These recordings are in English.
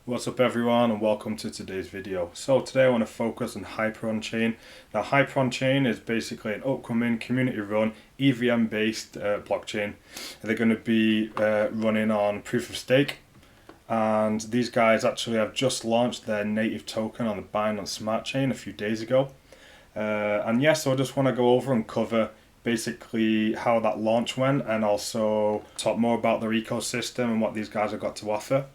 What's up everyone and welcome to today's video. So today I want to focus on Hyperon chain. Now Hyperon chain is basically an upcoming community run EVM based blockchain. They're going to be running on proof of stake, and these guys actually have just launched their native token on the Binance Smart Chain a few days ago. So I just want to go over and cover basically how that launch went and also talk more about their ecosystem and what these guys have got to offer.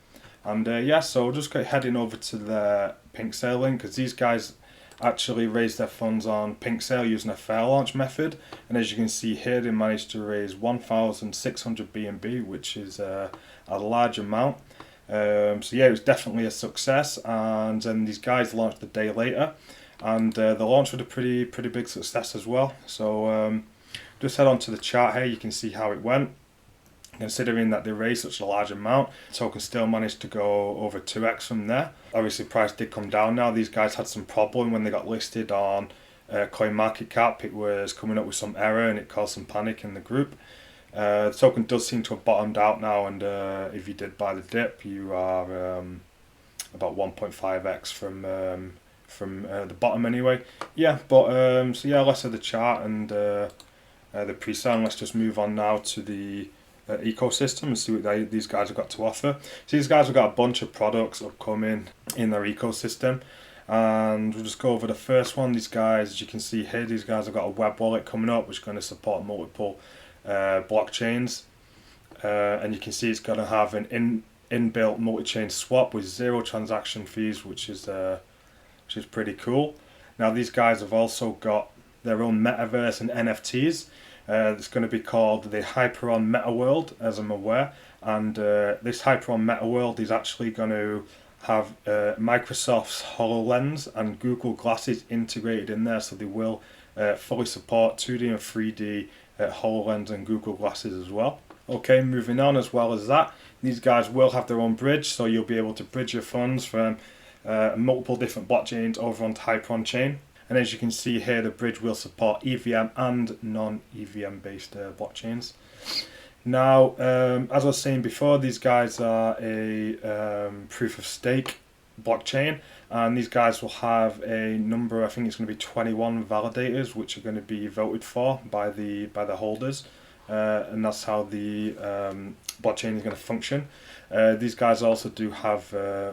So we'll just go heading over to the pinksale link, because these guys actually raised their funds on pinksale using a fair launch method, and as you can see here, they managed to raise 1,600 BNB, which is a large amount. It was definitely a success, and then these guys launched the day later, and the launch was a pretty big success as well. So just head on to the chart here, you can see how it went. Considering that they raised such a large amount, the token still managed to go over 2x from there. Obviously price did come down now. These guys had some problem when they got listed on CoinMarketCap. It was coming up with some error and it caused some panic in the group. The token does seem to have bottomed out now, and if you did buy the dip, you are about 1.5x from the bottom anyway. Let's have the chart and the pre-sale. Let's just move on now to the ecosystem and see what these guys have got to offer. So these guys have got a bunch of products upcoming in their ecosystem, and we'll just go over the first one. These guys, as you can see here, these guys have got a web wallet coming up which is going to support multiple blockchains, and you can see it's going to have an inbuilt multi-chain swap with 0 transaction fees, which is pretty cool. Now these guys have also got their own metaverse and NFTs. It's going to be called the Hyperon Meta World, as I'm aware, and this Hyperon Meta World is actually going to have Microsoft's HoloLens and Google Glasses integrated in there, so they will fully support 2D and 3D HoloLens and Google Glasses as well. Okay, moving on, as well as that, these guys will have their own bridge, so you'll be able to bridge your funds from multiple different blockchains over onto Hyperon chain. And as you can see here, the bridge will support EVM and non-EVM based blockchains. Now, as I was saying before, these guys are a proof of stake blockchain, and these guys will have a number, I think it's going to be 21 validators, which are going to be voted for by the holders, and that's how the blockchain is going to function. These guys also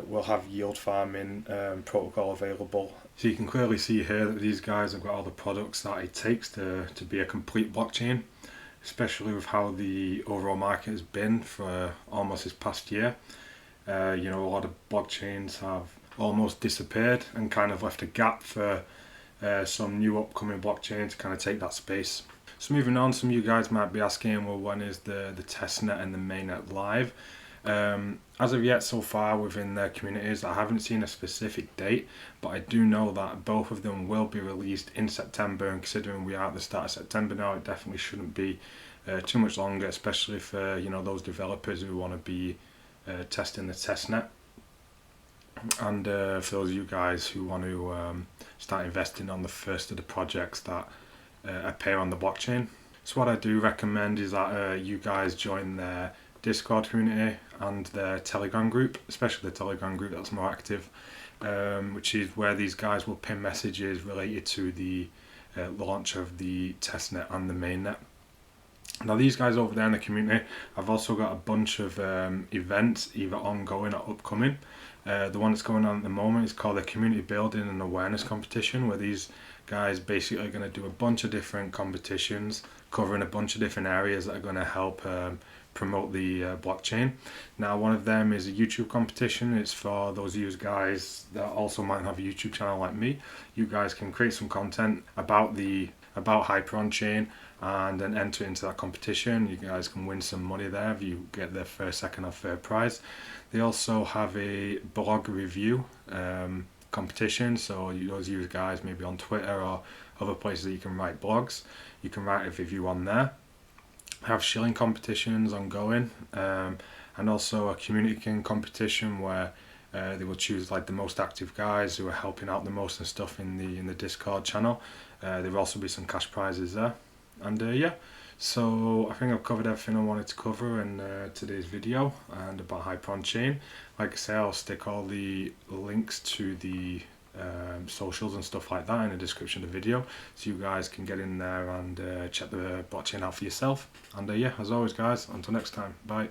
will have yield farming protocol available. So you can clearly see here that these guys have got all the products that it takes to be a complete blockchain, especially with how the overall market has been for almost this past year. A lot of blockchains have almost disappeared and kind of left a gap for some new upcoming blockchains to kind of take that space. So moving on, some of you guys might be asking, well, when is the testnet and the mainnet live? As of yet, so far within their communities, I haven't seen a specific date, but I do know that both of them will be released in September, and considering we are at the start of September now, it definitely shouldn't be too much longer, especially for those developers who want to be testing the testnet, and for those of you guys who want to start investing on the first of the projects that appear on the blockchain. So what I do recommend is that you guys join their Discord community and their Telegram group, especially the Telegram group that's more active, which is where these guys will pin messages related to the launch of the testnet and the mainnet. Now these guys over there in the community, I've also got a bunch of events either ongoing or upcoming. The one that's going on at the moment is called the Community Building and Awareness Competition, where these guys basically are going to do a bunch of different competitions covering a bunch of different areas that are going to help promote the blockchain. Now one of them is a YouTube competition. It's for those of you guys that also might have a YouTube channel like me. You guys can create some content about Hyperon chain and then enter into that competition. You guys can win some money there if you get the first, second or third prize. They also have a blog review competition, so those of you guys maybe on Twitter or other places that you can write blogs, you can write a review on there. Have shilling competitions ongoing, and also a community king competition where they will choose like the most active guys who are helping out the most and stuff in the Discord channel. There will also be some cash prizes there, and So I think I've covered everything I wanted to cover in today's video and about Hyperon chain. Like I say, I'll stick all the links to the socials and stuff like that in the description of the video, so you guys can get in there and check the blockchain out for yourself. And yeah, as always guys, until next time, bye.